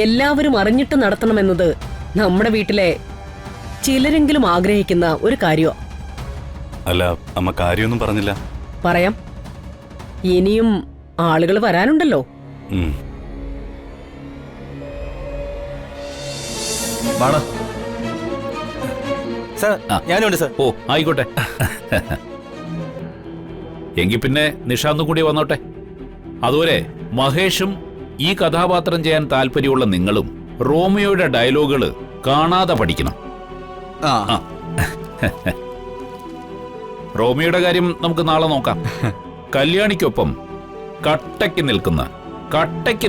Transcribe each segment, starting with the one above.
എല്ലാവരും അറിഞ്ഞിട്ട് നടത്തണമെന്നത് നമ്മുടെ വീട്ടിലെ ചിലരെങ്കിലും ആഗ്രഹിക്കുന്ന ഒരു കാര്യമാണ്. അല്ല, അമ്മ കാര്യമൊന്നും പറഞ്ഞില്ല. പറയാം. ഇനിയും ആളുകൾ വരാനുണ്ടല്ലോ. ഞാനുണ്ട് സർ. ഓ ആയിക്കോട്ടെ. എങ്കിൽ പിന്നെ നിഷാന്തും കൂടി വന്നോട്ടെ. അതുപോലെ മഹേഷും ഈ കഥാപാത്രം ചെയ്യാൻ താല്പര്യമുള്ള നിങ്ങളും റോമിയോയുടെ ഡയലോഗുകള് കാണാതെ പഠിക്കണം. റോമിയോയുടെ കാര്യം നമുക്ക് നാളെ നോക്കാം. കല്യാണിക്കൊപ്പം കട്ടയ്ക്ക്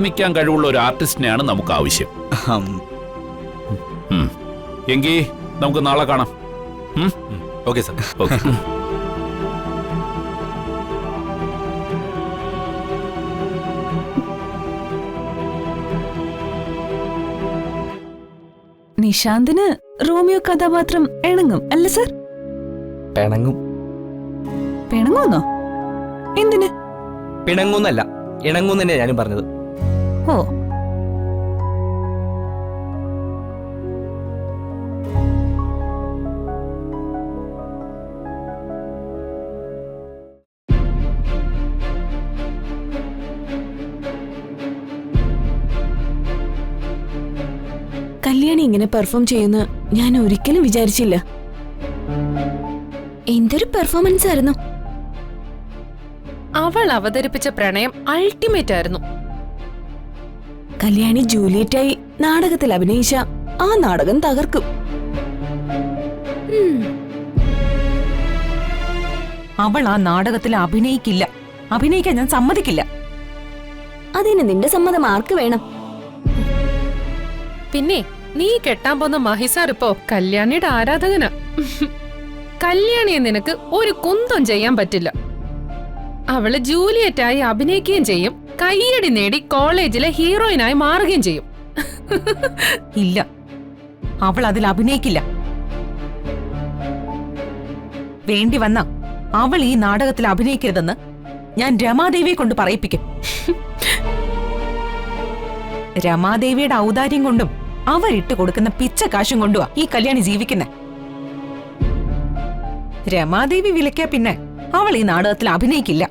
നിൽക്കാൻ കഴിവുള്ള ഒരു ആർട്ടിസ്റ്റിനെയാണ് നമുക്ക് ആവശ്യം. എങ്കിൽ നമുക്ക് നാളെ കാണാം. Okay sir. ഓക്കെ. നിശാന്തിന് റോമിയോ കഥാപാത്രം ഇണങ്ങും അല്ല സർ? പിണങ്ങുന്നോ? എന്തിന്? പിണങ്ങുന്നല്ല, ഇണങ്ങും തന്നെ ഞാനും പറഞ്ഞത്. ഓ, കല്യാണി ഇങ്ങനെ പെർഫോം ചെയ്യുന്ന ഞാൻ ഒരിക്കലും വിചാരിച്ചില്ല. എന്തൊരു പെർഫോമൻസ് ആയിരുന്നു. അവൾ അവതരിപ്പിച്ച പ്രണയം അൾട്ടിമേറ്റ് ആയിരുന്നു. കല്യാണി ജൂലിയറ്റായി നാടകത്തിൽ അഭിനയിച്ച ആ നാടകം തകർക്കും. അവൾ ആ നാടകത്തിൽ അഭിനയിക്കില്ല. അഭിനയിക്കാൻ ഞാൻ സമ്മതിക്കില്ല. അതിന് നിന്റെ സമ്മതം ആർക്ക് വേണം? പിന്നെ നീ കെട്ടാൻ പോന്ന മഹിസാർ ഇപ്പോ കല്യാണിയുടെ ആരാധകനാ. കല്യാണിയെ നിനക്ക് ഒരു കുന്തം ചെയ്യാൻ പറ്റില്ല. അവള് ജൂലിയറ്റായി അഭിനയിക്കുകയും ചെയ്യും, കയ്യടി നേടി കോളേജിലെ ഹീറോയിനായി മാറുകയും ചെയ്യും. ഇല്ല, അവൾ അതിൽ അഭിനയിക്കില്ല. വേണ്ടി വന്ന അവൾ ഈ നാടകത്തിൽ അഭിനയിക്കരുതെന്ന് ഞാൻ രമാദേവിയെ കൊണ്ട് പറയിപ്പിക്കും. രമാദേവിയുടെ ഔദാര്യം കൊണ്ടും അവരിട്ട് കൊടുക്കുന്ന പിച്ച കാശും കൊണ്ടുവാ ഈ കല്യാണി ജീവിക്കുന്നെ. രമാദേവി വിലക്കാ പിന്നെ അവൾ ഈ നാടകത്തിൽ അഭിനയിക്കില്ല.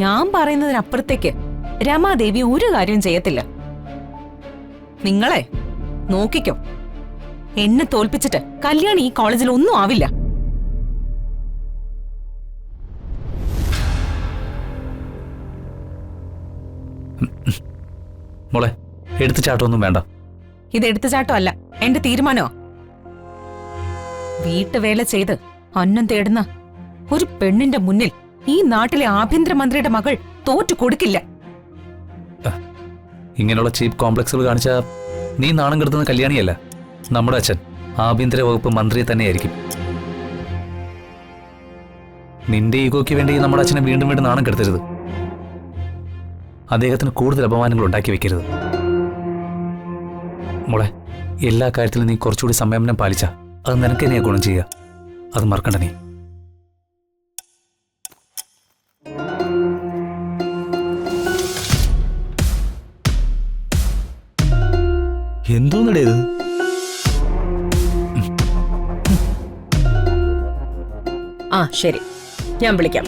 ഞാൻ പറയുന്നതിനപ്പുറത്തേക്ക് രമാദേവി ഒരു കാര്യം ചെയ്യത്തില്ല. നിങ്ങളെ നോക്കിക്കോ. എന്നെ തോൽപ്പിച്ചിട്ട് കല്യാണി ഈ കോളേജിൽ ഒന്നും ആവില്ല. മോളെ, എടുത്തുചാട്ടമൊന്നും വേണ്ട. ഇത് എടുത്തുചാട്ടമല്ല, എന്റെ തീരുമാനമാ. വീട്ടുവേല ചെയ്ത് അന്നം തേടുന്ന ഒരു പെണ്ണിന്റെ മുന്നിൽ ഈ നാട്ടിലെ ആഭ്യന്തരമന്ത്രിയുടെ മകൾ തോറ്റു കൊടുക്കില്ല. ഇങ്ങനെയുള്ള ചീപ്പ് കോംപ്ലക്സുകൾ കാണിച്ച നീ നാണം കെടുത്തുന്ന കല്യാണിയല്ല, നമ്മുടെ അച്ഛൻ ആഭ്യന്തര വകുപ്പ് മന്ത്രി തന്നെയായിരിക്കും. നിന്റെ ഈഗോയ്ക്ക് വേണ്ടി നമ്മുടെ അച്ഛനെ വീണ്ടും വീണ്ടും നാണം കെടുത്തരുത്. അദ്ദേഹത്തിന് കൂടുതൽ അപമാനങ്ങൾ ഉണ്ടാക്കി വെക്കരുത്. മോളെ, എല്ലാ കാര്യത്തിലും നീ കുറച്ചുകൂടി സംയമനം പാലിച്ച അത് നിനക്ക് തന്നെയാ ഗുണം ചെയ്യുക. അത് മറക്കണ്ട നീ. എന്തോന്നടേത്? ആ ശരി, ഞാൻ വിളിക്കാം.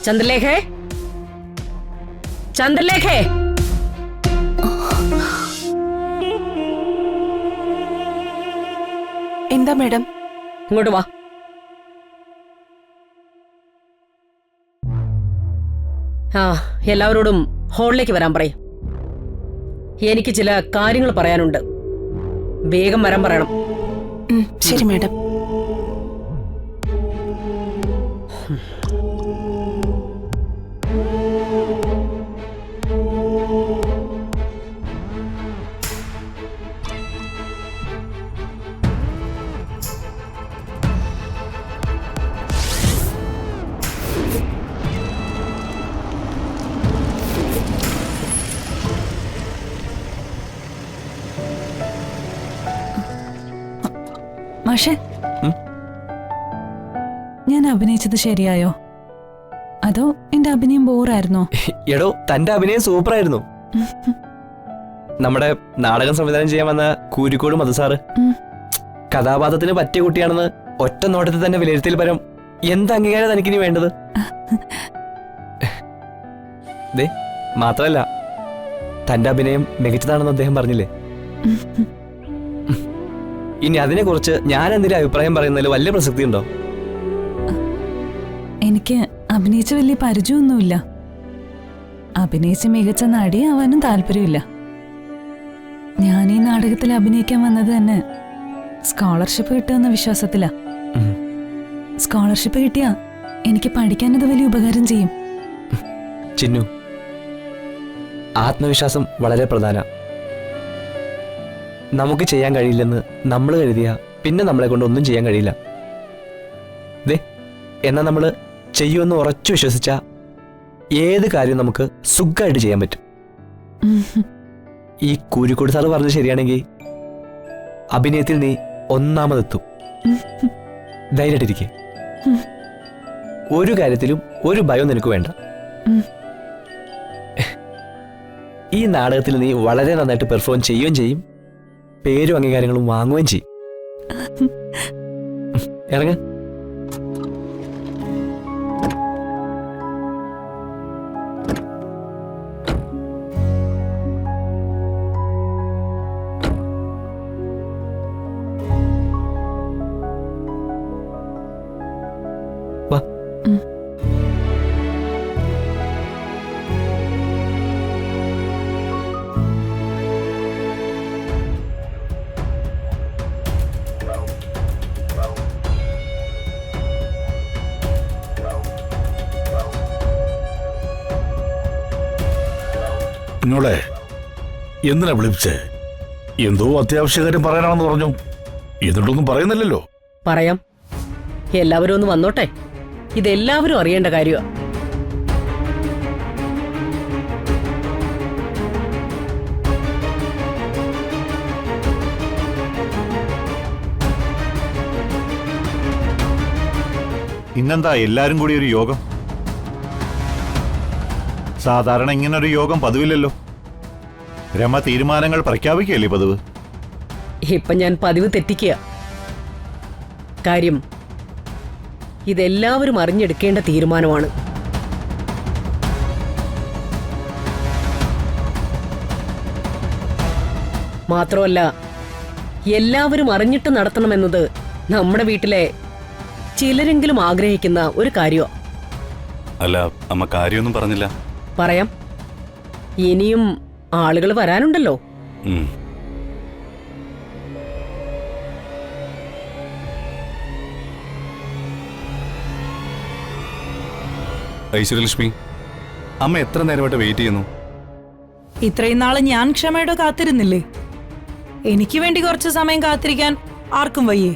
ചന്ദ്രലേഖേ, ചന്ദ്രലേഖേ. എന്താ മേഡം? ഇങ്ങോട്ട് വാ. ആ, എല്ലാവരോടും ഹാളിലേക്ക് വരാൻ പറയും. എനിക്ക് ചില കാര്യങ്ങൾ പറയാനുണ്ട്. വേഗം വരാൻ പറയണം. ശരി മേഡം. മാഷേ, ഞാൻ അഭിനയിച്ചത് ശരിയായോ? അതോ എന്റെ അഭിനയം ബോറായിരുന്നോ? എടോ തന്റെ അഭിനയം സൂപ്പറായിരുന്നു. നമ്മുടെ നാടകം സംവിധാനം ചെയ്യാൻ വന്ന കൂരിക്കോട് മധുസാറ് ഉം. കഥാപാത്രത്തിന് പറ്റിയ കുട്ടിയാണെന്ന് ഒറ്റ നോട്ടത്തിൽ തന്നെ വിലയിരുത്തൽ പരം എന്ത് അംഗീകാരം തനിക്കിനി വേണ്ടത്? ദേ മാത്രല്ല തന്റെ അഭിനയം മികച്ചതാണെന്ന് അദ്ദേഹം പറഞ്ഞില്ലേ? ഇനി അതിനെക്കുറിച്ച് ഞാൻ എന്തെങ്കിലും അഭിപ്രായം പറയുന്നതിൽ വലിയ പ്രസക്തി ഉണ്ടോ? എനിക്ക് അഭിനയിച്ച വലിയ പരിചയമൊന്നുമില്ല. അഭിനയിച്ച് മികച്ച നടിയാവാനും താല്പര്യമില്ല. ഞാൻ ഈ നാടകത്തിൽ അഭിനയിക്കാൻ വന്നത് തന്നെ സ്കോളർഷിപ്പ് കിട്ടുമെന്ന വിശ്വാസത്തിലാ. ഉം. സ്കോളർഷിപ്പ് കിട്ടിയാ എനിക്ക് പഠിക്കാനത് വലിയ ഉപകാരം ചെയ്യും. ചിന്നു, ആത്മവിശ്വാസം വളരെ പ്രധാന. നമുക്ക് ചെയ്യാൻ കഴിയില്ലെന്ന് നമ്മൾ കരുതിയ പിന്നെ നമ്മളെ കൊണ്ട് ഒന്നും ചെയ്യാൻ കഴിയില്ല. ദേ എന്നാൽ നമ്മൾ ചെയ്യുമെന്ന് ഉറച്ചു വിശ്വസിച്ച ഏത് കാര്യം നമുക്ക് സുഖമായിട്ട് ചെയ്യാൻ പറ്റും. ഈ കൂരിക്കോട് സാറ് പറഞ്ഞത് ശരിയാണെങ്കിൽ അഭിനയത്തിൽ നീ ഒന്നാമതെത്തും. ധൈര്യമായിട്ടിരിക്കെ. ഒരു കാര്യത്തിലും ഒരു ഭയം നിനക്ക് വേണ്ട. ഈ നാടകത്തിൽ നീ വളരെ നന്നായിട്ട് പെർഫോം ചെയ്യുകയും ചെയ്യും, പേരും അംഗീകാരങ്ങളും വാങ്ങുകയും ചെയ്യും. ഇറങ്ങ. വാ. കുഞ്ഞോളെ, എന്തിനാ വിളിപ്പിച്ചേ? എന്തോ അത്യാവശ്യ കാര്യം പറയാനാണെന്ന് പറഞ്ഞു. എന്നിട്ടൊന്നും പറയുന്നില്ലല്ലോ. പറയാം. എല്ലാവരും ഒന്ന് വന്നോട്ടെ. ഇതെല്ലാവരും അറിയേണ്ട കാര്യമാ. ഇന്നെന്താ എല്ലാരും കൂടി ഒരു യോഗം? സാധാരണ ഇങ്ങനൊരു യോഗം പതിവില്ലല്ലോ. രമ തീരുമാനങ്ങൾ പ്രഖ്യാപിക്കുകയല്ലേ പതിവ്? ഇപ്പൊ ഞാൻ പതിവ് തെറ്റിക്കുക. കാര്യം ഇതെല്ലാവരും അറിഞ്ഞെടുക്കേണ്ട തീരുമാനമാണ്. മാത്രമല്ല, എല്ലാവരും അറിഞ്ഞിട്ട് നടത്തണമെന്നത് നമ്മുടെ വീട്ടിലെ ചിലരെങ്കിലും ആഗ്രഹിക്കുന്ന ഒരു കാര്യമാണ്. അല്ല, അമ്മ കാര്യമൊന്നും പറഞ്ഞില്ല. പറയാം. ഇനിയും ആളുകൾ വരാനുണ്ടല്ലോ. ഉം. ഐശ്വര്യലക്ഷ്മി, അമ്മ എത്ര നേരമായിട്ട് വെയിറ്റ് ചെയ്യുന്നു? ഇത്രയും നാള് ഞാൻ ക്ഷമയോടെ കാത്തിരുന്നില്ലേ? എനിക്ക് വേണ്ടി കുറച്ച് സമയം കാത്തിരിക്കാൻ ആർക്കും വയ്യേ?